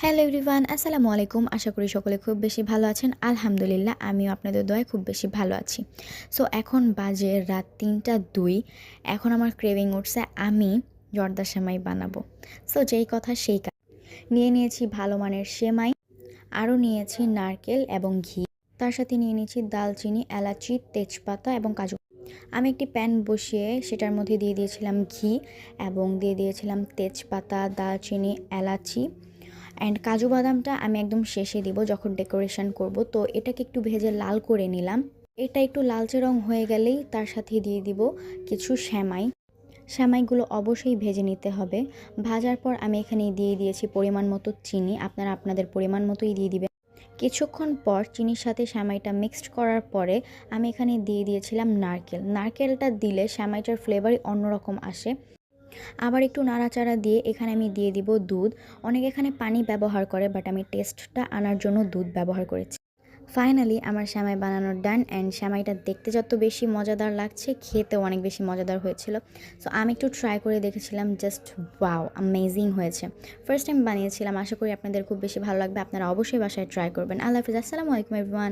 Hello everyone, আসসালামু আলাইকুম। আশা করি সকলে খুব বেশি ভালো আছেন। আলহামদুলিল্লাহ, আমিও আপনাদের দোয়ায় খুব বেশি ভালো আছি। সো এখন বাজে রাত ৩টা ২। এখন আমার ক্রেভিং উঠছে আমি জর্দা সেমাই বানাবো। সো যেই কথা সেই কাজ, নিয়ে নিয়েছি ভালো মানের সেমাই, আরও নিয়েছি নারকেল এবং ঘি। তার সাথে নিয়ে নিয়েছি দালচিনি, এলাচি, তেজপাতা এবং কাজু। আমি একটি প্যান বসিয়ে সেটার মধ্যে দিয়ে দিয়েছিলাম ঘি এবং দিয়ে দিয়েছিলাম তেজপাতা, দালচিনি, এলাচি অ্যান্ড কাজু বাদামটা আমি একদম শেষে দিব যখন ডেকোরেশন করব। তো এটাকে একটু ভেজে লাল করে নিলাম। এটা একটু লালচে রং হয়ে গেলেই তার সাথে দিয়ে দিব কিছু সেমাই। সেমাইগুলো অবশ্যই ভেজে নিতে হবে। ভাজার পর আমি এখানে দিয়ে দিয়েছি পরিমাণ মতো চিনি, আপনারা আপনাদের পরিমাণ মতোই দিয়ে দিবেন। কিছুক্ষণ পর চিনির সাথে সেমাইটা মিক্সড করার পরে আমি এখানে দিয়ে দিয়েছিলাম নারকেল। নারকেলটা দিলে সেমাইটার ফ্লেভারই অন্যরকম আসে। আবার একটু নাড়াচাড়া দিয়ে এখানে আমি দিয়ে দিব দুধ। অনেকে এখানে পানি ব্যবহার করে, বাট আমি টেস্টটা আনার জন্য দুধ ব্যবহার করেছি। ফাইনালি আমার সেমাই বানানোর ডান, অ্যান্ড সেমাইটা দেখতে যত বেশি মজাদার লাগছে, খেতেও অনেক বেশি মজাদার হয়েছিল। সো আমি একটু ট্রাই করে দেখেছিলাম, জাস্ট ওয়াও, অ্যামেজিং হয়েছে। ফার্স্ট টাইম বানিয়েছিলাম, আশা করি আপনাদের খুব বেশি ভালো লাগবে। আপনারা অবশ্যই বাসায় ট্রাই করবেন। আল্লাহ হাফিজ, আসসালামু আলাইকুম এভরিওয়ান।